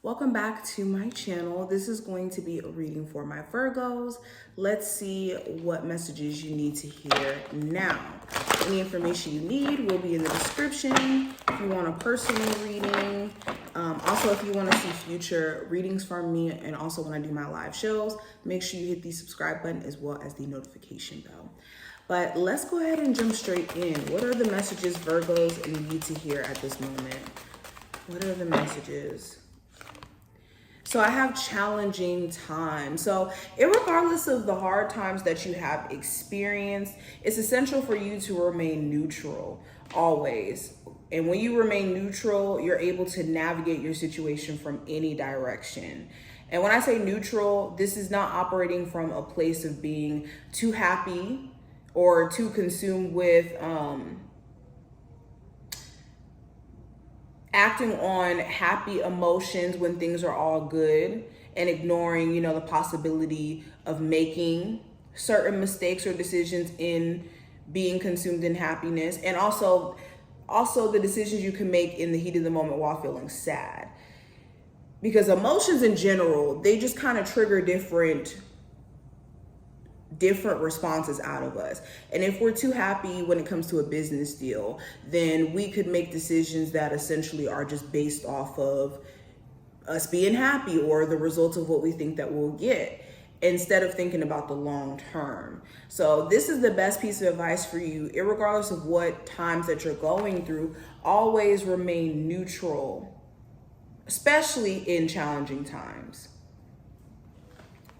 Welcome back to my channel. This is going to be a reading for my Virgos. Let's see what messages you need to hear now. Any information you need will be in the description. If you want a personal reading, also if you want to see future readings from me and also when I do my live shows, make sure you hit the subscribe button as well as the notification bell. But let's go ahead and jump straight in. What are the messages Virgos need to hear at this moment? What are the messages? So I have challenging times. So irregardless of the hard times that you have experienced, it's essential for you to remain neutral always. And when you remain neutral, you're able to navigate your situation from any direction. And when I say neutral, this is not operating from a place of being too happy or too consumed with acting on happy emotions when things are all good and ignoring, the possibility of making certain mistakes or decisions in being consumed in happiness, and also the decisions you can make in the heat of the moment while feeling sad. Because emotions in general, they just kind of trigger different responses out of us. And if we're too happy when it comes to a business deal, then we could make decisions that essentially are just based off of us being happy or the results of what we think that we'll get, instead of thinking about the long term. So this is the best piece of advice for you, irregardless of what times that you're going through. Always remain neutral, especially in challenging times.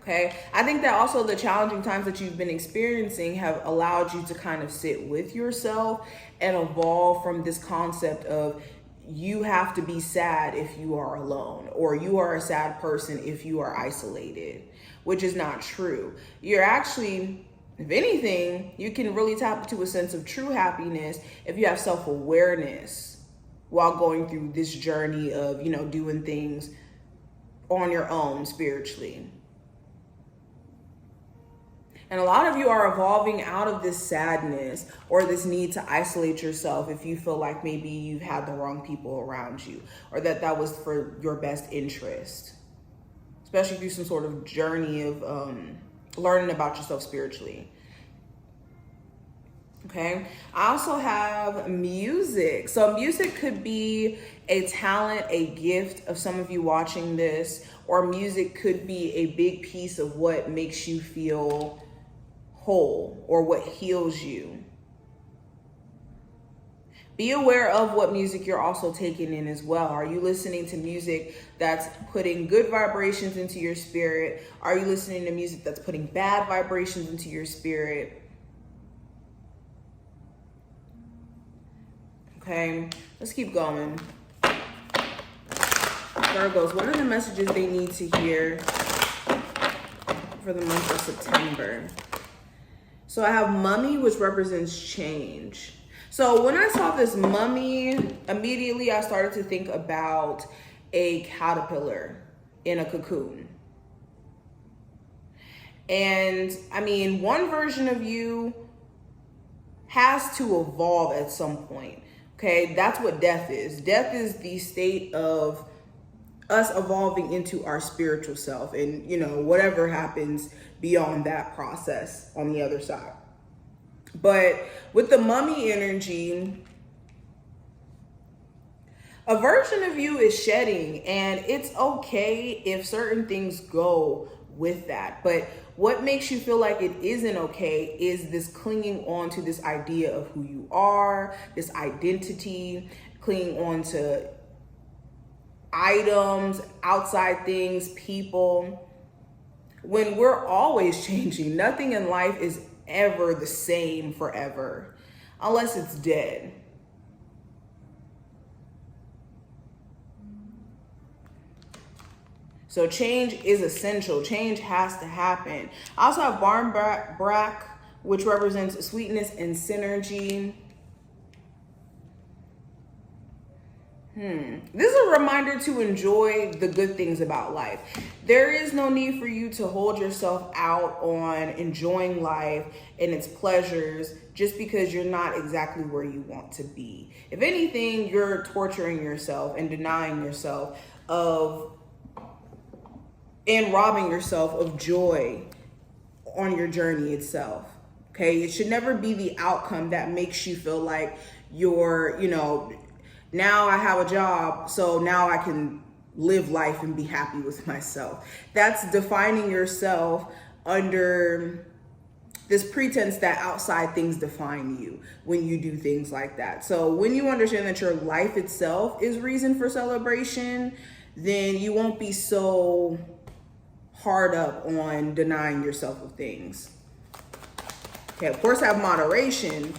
Okay. I think that also the challenging times that you've been experiencing have allowed you to kind of sit with yourself and evolve from this concept of you have to be sad if you are alone, or you are a sad person if you are isolated, which is not true. You're actually, if anything, you can really tap into a sense of true happiness if you have self-awareness while going through this journey of, doing things on your own spiritually. And a lot of you are evolving out of this sadness or this need to isolate yourself if you feel like maybe you've had the wrong people around you, or that was for your best interest, especially through some sort of journey of learning about yourself spiritually. Okay. I also have music. So music could be a talent, a gift of some of you watching this, or music could be a big piece of what makes you feel whole or what heals you. Be aware of what music you're also taking in as well. Are you listening to music that's putting good vibrations into your spirit? Are you listening to music that's putting bad vibrations into your spirit? Okay, let's keep going. Virgos, what are the messages they need to hear for the month of September? So I have mummy, which represents change. So when I saw this mummy, immediately I started to think about a caterpillar in a cocoon. And I mean, one version of you has to evolve at some point. Okay, that's what death is. Death is the state of us evolving into our spiritual self, and whatever happens beyond that process on the other side. But with the mummy energy, a version of you is shedding, and it's okay if certain things go with that. But what makes you feel like it isn't okay is this clinging on to this idea of who you are, this identity, clinging on to items, outside things, people, when we're always changing. Nothing in life is ever the same forever, unless it's dead. So change is essential. Change has to happen. I also have barnbrack, which represents sweetness and synergy. This is a reminder to enjoy the good things about life. There is no need for you to hold yourself out on enjoying life and its pleasures just because you're not exactly where you want to be. If anything, you're torturing yourself and denying yourself of and robbing yourself of joy on your journey itself. Okay, it should never be the outcome that makes you feel like you're, now I have a job, so now I can live life and be happy with myself. That's defining yourself under this pretense that outside things define you when you do things like that. So when you understand that your life itself is reason for celebration, then you won't be so hard up on denying yourself of things. Okay, of course have moderation,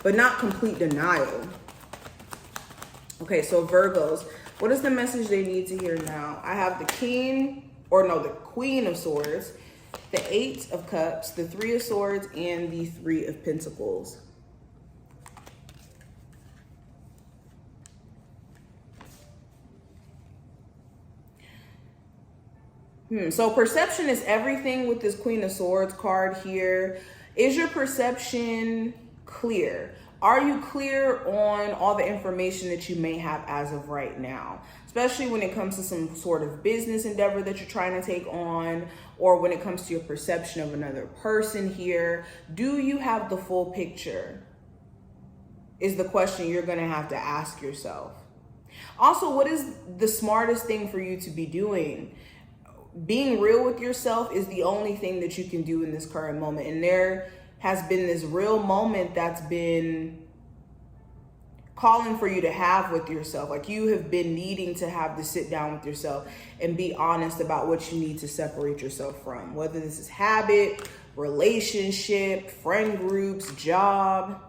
but not complete denial. Okay, so Virgos, what is the message they need to hear now? I have the the Queen of Swords, the 8 of Cups, the 3 of Swords, and the 3 of Pentacles. So perception is everything with this Queen of Swords card here. Is your perception clear? Are you clear on all the information that you may have as of right now? Especially when it comes to some sort of business endeavor that you're trying to take on, or when it comes to your perception of another person here. Do you have the full picture? Is the question you're going to have to ask yourself. Also, what is the smartest thing for you to be doing? Being real with yourself is the only thing that you can do in this current moment. And there has been this real moment that's been calling for you to have with yourself. Like you have been needing to have to sit down with yourself and be honest about what you need to separate yourself from. Whether this is habit, relationship, friend groups, job.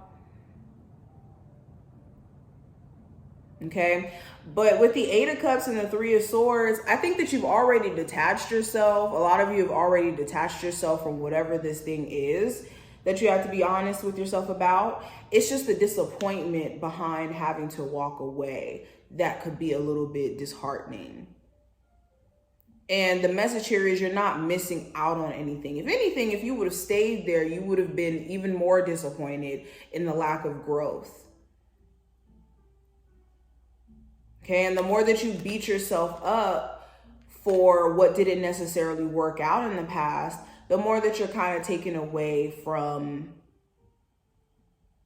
Okay. But with the 8 of Cups and the 3 of Swords, I think that you've already detached yourself. A lot of you have already detached yourself from whatever this thing is that you have to be honest with yourself about. It's just the disappointment behind having to walk away that could be a little bit disheartening. And the message here is you're not missing out on anything. If anything, if you would have stayed there, you would have been even more disappointed in the lack of growth. Okay, and the more that you beat yourself up for what didn't necessarily work out in the past, the more that you're kind of taken away from,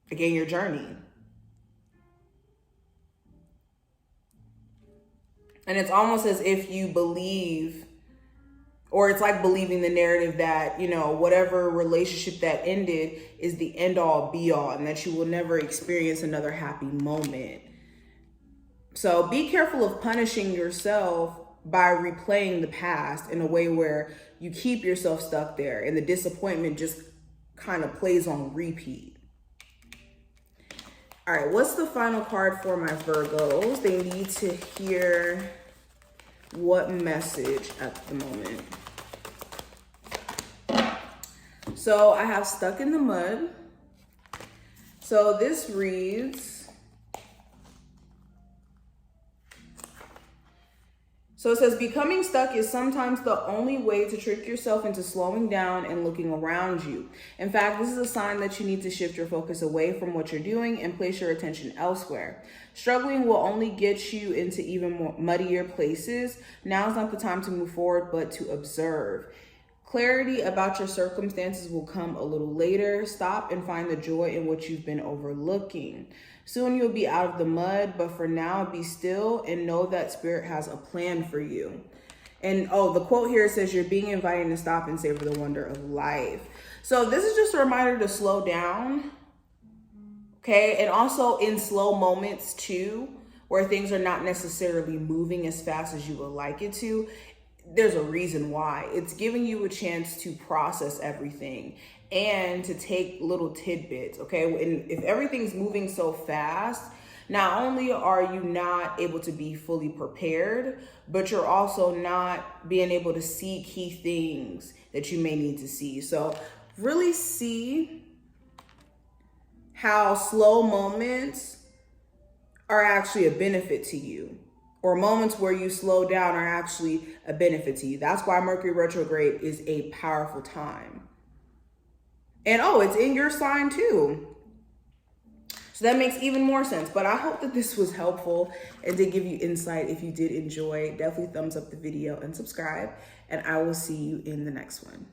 again, your journey. And it's almost as if you believe, or it's like believing the narrative that, whatever relationship that ended is the end all be all, and that you will never experience another happy moment. So be careful of punishing yourself by replaying the past in a way where you keep yourself stuck there and the disappointment just kind of plays on repeat. All right, what's the final card for my Virgos? They need to hear what message at the moment? So I have Stuck in the Mud. So this reads, so it says, becoming stuck is sometimes the only way to trick yourself into slowing down and looking around you. In fact, this is a sign that you need to shift your focus away from what you're doing and place your attention elsewhere. Struggling will only get you into even more muddier places. Now's not the time to move forward, but to observe. Clarity about your circumstances will come a little later. Stop and find the joy in what you've been overlooking. Soon you'll be out of the mud, but for now, be still and know that Spirit has a plan for you. And the quote here says, you're being invited to stop and savor the wonder of life. So this is just a reminder to slow down. Okay. And also in slow moments too, where things are not necessarily moving as fast as you would like it to. There's a reason why. It's giving you a chance to process everything and to take little tidbits, okay? And if everything's moving so fast, not only are you not able to be fully prepared, but you're also not being able to see key things that you may need to see. So really see how slow moments are actually a benefit to you, or moments where you slow down are actually a benefit to you. That's why Mercury retrograde is a powerful time. And it's in your sign too. So that makes even more sense. But I hope that this was helpful and did give you insight. If you did enjoy, definitely thumbs up the video and subscribe. And I will see you in the next one.